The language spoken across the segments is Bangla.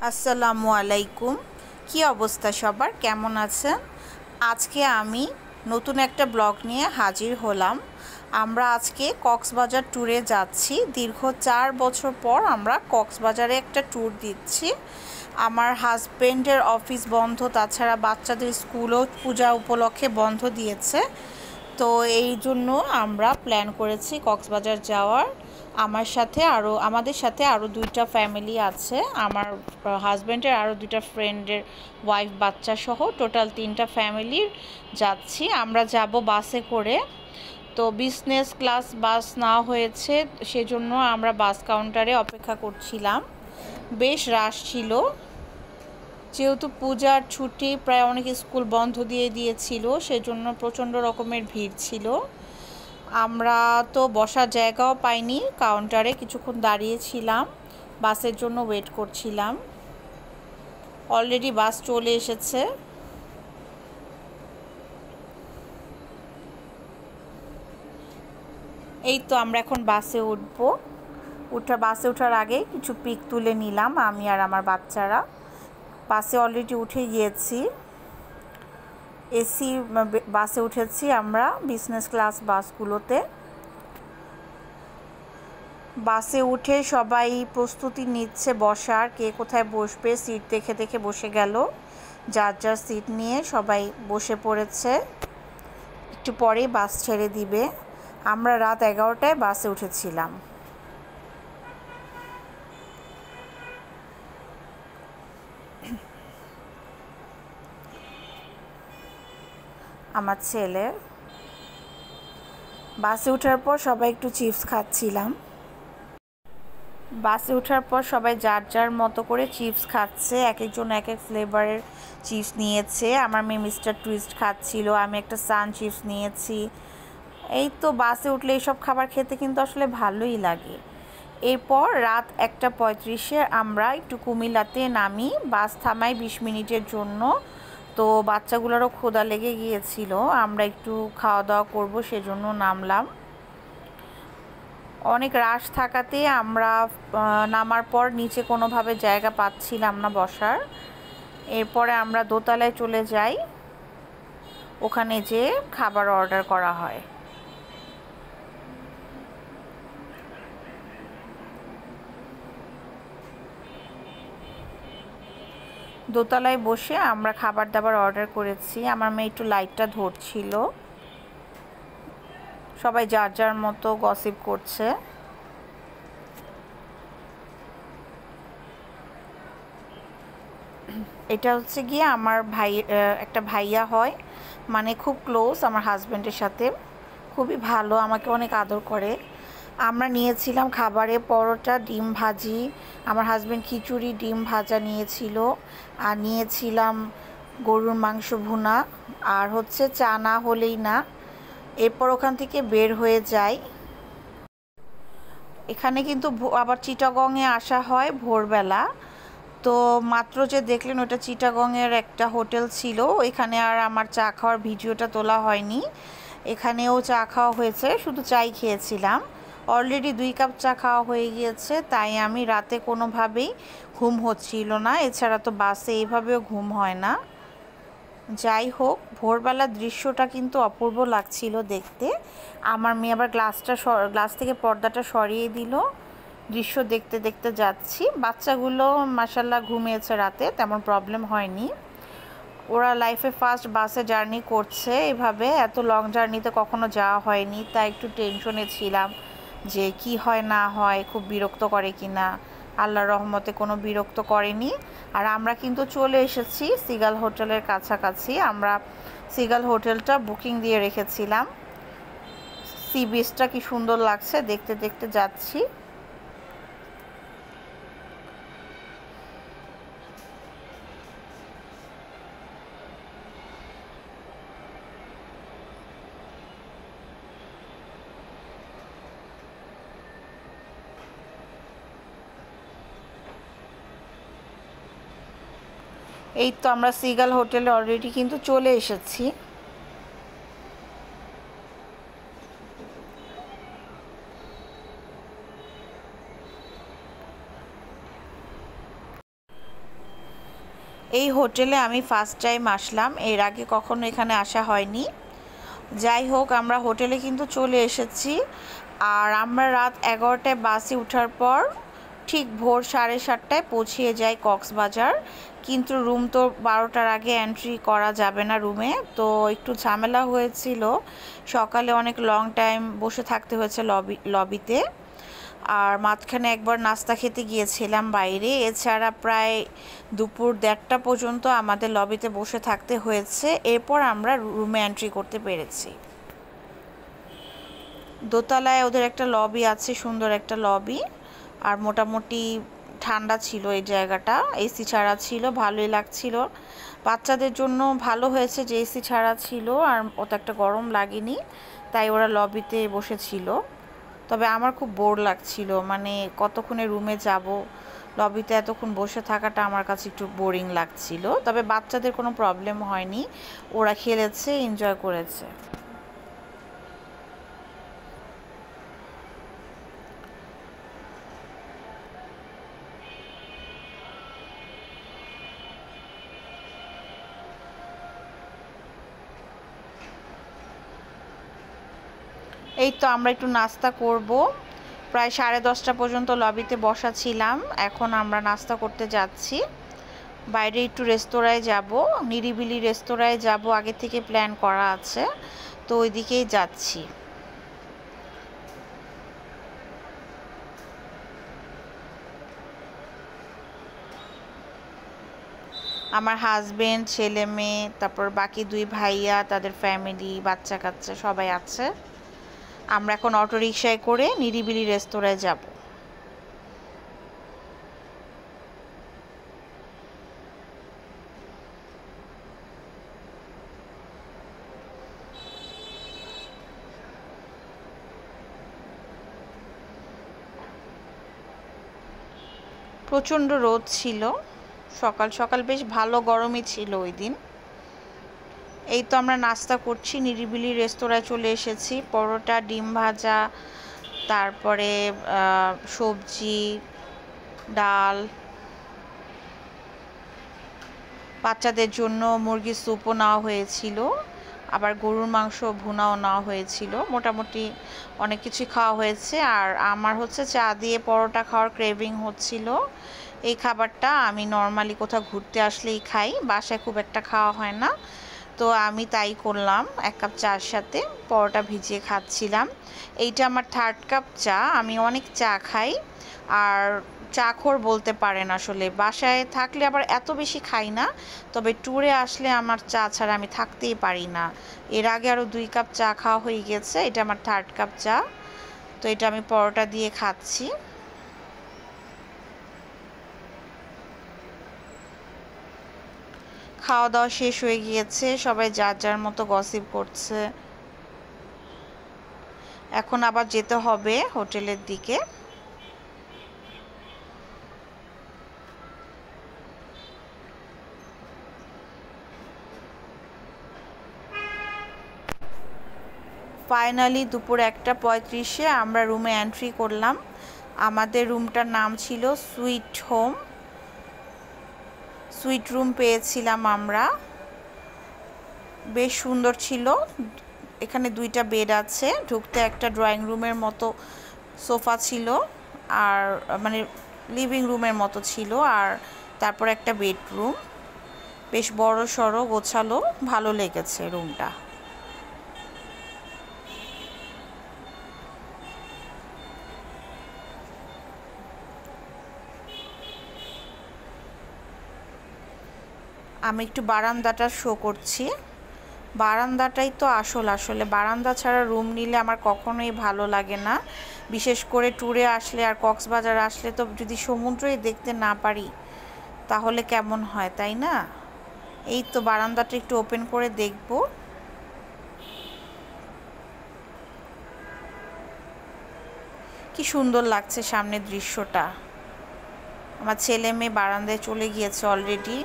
আসসালামু আলাইকুম। কি অবস্থা সবার, কেমন আছেন? আজকে আমি নতুন একটা ব্লগ নিয়ে হাজির হলাম। আমরা আজকে কক্সবাজার ট্যুরে যাচ্ছি। দীর্ঘ 4 বছর পর আমরা কক্সবাজারে একটা ট্যুর দিচ্ছি। আমার হাজব্যান্ডের অফিস বন্ধ, তাছাড়া বাচ্চাদের স্কুলও পূজা উপলক্ষে বন্ধ দিয়েছে। তো এই জন্য আমরা প্ল্যান করেছি কক্সবাজার যাওয়ার। আমাদের সাথে আরও 2টা ফ্যামিলি আছে। আমার হাজব্যান্ডের আরও 2টা ফ্রেন্ডের ওয়াইফ বাচ্চা সহ টোটাল 3টা ফ্যামিলির যাচ্ছি। আমরা যাব বাসে করে। তো বিজনেস ক্লাস বাস নেওয়া হয়েছে, সেজন্য আমরা বাস কাউন্টারে অপেক্ষা করছিলাম। বেশ রাশ ছিল, যেহেতু পূজার ছুটি, প্রায় অনেক স্কুল বন্ধ দিয়ে দিয়েছিল, সেজন্য প্রচণ্ড রকমের ভিড় ছিল। আমরা তো বসার জায়গাও পাইনি, কাউন্টারে কিছুক্ষণ দাঁড়িয়েছিলাম, বাসের জন্য ওয়েট করছিলাম। অলরেডি বাস চলে এসেছে। এই তো আমরা এখন বাসে উঠবো। বাসে ওঠার আগে কিছু পিক তুলে নিলাম আমি আর আমার বাচ্চারা। বাসে অলরেডি উঠে গিয়েছি। এসি বাসে উঠেছি আমরা, বিজনেস ক্লাস বাসগুলোতে। বাসে উঠে সবাই প্রস্তুতি নিচ্ছে বসার, কে কোথায় বসবে, সিট দেখে দেখে বসে গেল। যার যার সিট নিয়ে সবাই বসে পড়েছে। একটু পরেই বাস ছেড়ে দিবে। আমরা রাত 11টায় বাসে উঠেছিলাম। আমার ছেলে। বাসে ওঠার পর সবাই একটু চিপস খাচ্ছিলাম। বাসে ওঠার পর সবাই যার যার মতো করে চিপস খাচ্ছে, এক একজন এক এক ফ্লেভারের চিপস নিয়েছে। আমার মেয়ে মিস্টার টুইস্ট খাচ্ছিল, আমি একটা সান চিপস নিয়েছি। এই তো বাসে উঠলে এইসব খাবার খেতে কিন্তু আসলে ভালোই লাগে। এরপর রাত 1:35-এ আমরা একটু কুমিল্লাতে নামি। বাস থামাই 20 মিনিটের জন্য। তো বাচ্চাগুলোরও ক্ষুধা লেগে গিয়েছিল, আমরা একটু খাওয়া দাওয়া করবো সেজন্য নামলাম। অনেক রাশ থাকাতে আমরা নামার পর নিচে কোনোভাবে জায়গা পাচ্ছিলাম না বসার। এরপরে আমরা দোতলায় চলে যাই, ওখানে যেয়ে খাবার অর্ডার করা হয়। দোতলায় বসে আমরা খাবার দাবার অর্ডার করেছি। আমার মেয়ে একটু লাইটটা ধরছিল। সবাই যার যার মতো গসিপ করছে। এটা হচ্ছে গিয়ে আমার একটা ভাইয়া হয়, মানে খুব ক্লোজ আমার হাজব্যান্ডের সাথে, খুবই ভালো, আমাকে অনেক আদর করে। আমরা নিয়েছিলাম খাবারে পরোটা, ডিম ভাজি। আমার হাজব্যান্ড খিচুড়ি, ডিম ভাজা নিয়েছিল। আর নিয়েছিলাম গরুর মাংস ভুনা। আর হচ্ছে চা না হলেই না। এরপর ওখান থেকে বের হয়ে যাই। এখানে কিন্তু আবার চিটাগংয়ে আসা হয় ভোরবেলা। তো মাত্র যে দেখলেন ওটা চিটাগংয়ের একটা হোটেল ছিল, এখানে আর আমার চা খাওয়ার ভিডিওটা তোলা হয়নি। এখানেও চা খাওয়া হয়েছে, শুধু চাই খেয়েছিলাম। অলরেডি 2 কাপ চা খাওয়া হয়ে গিয়েছে, তাই আমি রাতে কোনোভাবেই ঘুম হচ্ছিল না। এছাড়া তো বাসে এইভাবেও ঘুম হয় না। যাই হোক, ভোরবেলার দৃশ্যটা কিন্তু অপূর্ব লাগছিল দেখতে। আমার মেয়ে আবার গ্লাস থেকে পর্দাটা সরিয়ে দিল। দৃশ্য দেখতে দেখতে যাচ্ছি। বাচ্চাগুলো মাশাল্লাহ ঘুমিয়েছে রাতে, তেমন প্রবলেম হয়নি। ওরা লাইফে ফার্স্ট বাসে জার্নি করছে এভাবে। এত লং জার্নিতে কখনো যাওয়া হয়নি, তাই একটু টেনশনে ছিলাম যে কি হয় না হয়, খুব বিরক্ত করে কিনা। আল্লাহর রহমতে কোনো বিরক্ত করেনি। আর আমরা কিন্তু চলে এসেছি সিগাল হোটেলের কাছাকাছি। আমরা সিগাল হোটেলটা বুকিং দিয়ে রেখেছিলাম। সি বিচটা কি সুন্দর লাগছে, দেখতে দেখতে যাচ্ছি। এই তো আমরা সিগাল হোটেলে অলরেডি কিন্তু চলে এসেছি। এই হোটেলে আমি ফার্স্ট টাইম আসলাম, এর আগে কখনো এখানে আসা হয়নি। যাই হোক, আমরা হোটেলে কিন্তু চলে এসেছি। আর আমরা রাত 11টায় বাসে ওঠার পর ঠিক ভোর 7:30টায় পৌঁছিয়ে যাই কক্সবাজার। কিন্তু রুম তো 12টার আগে এন্ট্রি করা যাবে না রুমে, তো একটু ঝামেলা হয়েছিল। সকালে অনেক লং টাইম বসে থাকতে হয়েছে লবিতে। আর মাঝখানে একবার নাস্তা খেতে গিয়েছিলাম বাইরে। এছাড়া প্রায় দুপুর 1:30টা পর্যন্ত আমাদের লবিতে বসে থাকতে হয়েছে। এরপর আমরা রুমে এন্ট্রি করতে পেরেছি। দোতলায় ওদের একটা লবি আছে, সুন্দর একটা লবি। আর মোটামুটি ঠান্ডা ছিল এই জায়গাটা, এসি ছাড়া ছিল, ভালোই লাগছিল। বাচ্চাদের জন্য ভালো হয়েছে যে এসি ছাড়া ছিল আর অত একটা গরম লাগেনি, তাই ওরা লবিতে বসেছিল। তবে আমার খুব বোর লাগছিল, মানে কতক্ষণে রুমে যাব, লবিতে এতক্ষণ বসে থাকাটা আমার কাছে একটু বোরিং লাগছিল। তবে বাচ্চাদের কোনো প্রবলেম হয়নি, ওরা খেলেছে, এনজয় করেছে। এই তো আমরা একটু নাস্তা করব। প্রায় 10:30টা পর্যন্ত লবিতে বসা ছিলাম, এখন আমরা নাস্তা করতে যাচ্ছি। বাইরে একটু রেস্তোরাঁয় যাব, নিরিবিলি রেস্তোরাঁয় যাব, আগে থেকে প্ল্যান করা আছে, তো ওই দিকেই যাচ্ছি। আমার হাজবেন্ড, ছেলে মেয়ে, তারপর বাকি 2 ভাইয়া, তাদের ফ্যামিলি, বাচ্চা কাচ্চা সবাই আছে। আমরা এখন অটো রিকশায় করে নিরিবিলি রেস্তোরাঁয় যাব। প্রচণ্ড রোদ ছিল, সকাল সকাল বেশ ভালো গরমই ছিল ওই দিন। এই তো আমরা নাস্তা করছি, নিরিবিলি রেস্তোরাঁয় চলে এসেছি। পরোটা, ডিম ভাজা, তারপরে সবজি, ডাল, বাচ্চাদের জন্য মুরগির স্যুপও নেওয়া হয়েছিল, আবার গরুর মাংস ভুনাও নেওয়া হয়েছিল। মোটামুটি অনেক কিছু খাওয়া হয়েছে। আর আমার হচ্ছে চা দিয়ে পরোটা খাওয়ার ক্রেভিং হচ্ছিল। এই খাবারটা আমি নর্মালি কোথাও ঘুরতে আসলেই খাই, বাসায় খুব একটা খাওয়া হয় না, তো আমি তাই করলাম। 1 কাপ চার সাথে পরোটা ভিজিয়ে খাচ্ছিলাম। এইটা আমার 3rd কাপ চা। আমি অনেক চা খাই, আর চাখোর বলতে পারেন আসলে। বাসায় থাকলে আবার এত বেশি খাই না, তবে ট্যুরে আসলে আমার চা ছাড়া আমি থাকতেই পারি না। এর আগে আরও 2 কাপ চা খাওয়া হয়ে গেছে, এটা আমার 3rd কাপ চা। তো এটা আমি পরোটা দিয়ে খাচ্ছি। খাওয়া দাওয়া শেষ হয়ে গিয়েছে, সবাই যার যার মতো গসিপ করছে। এখন আবার যেতে হবে হোটেলের দিকে। ফাইনালি দুপুর 1:35-এ আমরা রুমে এন্ট্রি করলাম। আমাদের রুমটার নাম ছিল সুইট হোম, সুইট রুম পেয়েছিলাম আমরা। বেশ সুন্দর ছিল। এখানে 2টা বেড আছে, ঢুকতে একটা ড্রয়িং রুমের মতো সোফা ছিল, আর মানে লিভিং রুমের মতো ছিল, আর তারপর একটা বেডরুম। বেশ বড় সড়ো, গোছালো, ভালো লেগেছে রুমটা। আমি একটু বারান্দাটা শো করছি। বারান্দাটাই তো আসলে বারান্দা ছাড়া রুম নিলে আমার কখনোই ভালো লাগে না। বিশেষ করে ট্যুরে আসলে আর কক্সবাজার আসলে তো যদি সমুদ্রই দেখতে না পারি তাহলে কেমন হয়, তাই না? এই তো বারান্দাটা একটু ওপেন করে দেখব। কি সুন্দর লাগছে সামনের দৃশ্যটা। আমার ছেলে মেয়ে বারান্দায় চলে গিয়েছে অলরেডি।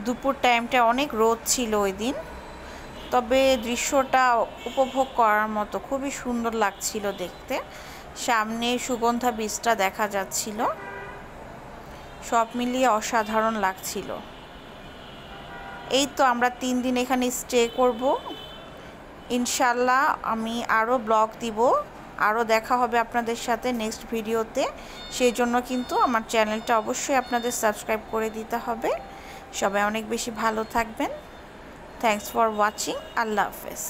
দুপুর টাইমটা অনেক রোদ ছিল ওই দিন, তবে দৃশ্যটা উপভোগ করার মতো, খুবই সুন্দর লাগছিল দেখতে। সামনে সুগন্ধা বীজটা দেখা যাচ্ছিল, সব মিলিয়ে অসাধারণ লাগছিল। এই তো আমরা 3 দিন এখানে স্টে করব। ইনশাল্লাহ আমি আরও ব্লগ দিব, আরও দেখা হবে আপনাদের সাথে নেক্সট ভিডিওতে। সেই জন্য কিন্তু আমার চ্যানেলটা অবশ্যই আপনাদের সাবস্ক্রাইব করে দিতে হবে। সবাই অনেক বেশি ভালো থাকবেন। Thanks for watching. আল্লাহ হাফেজ।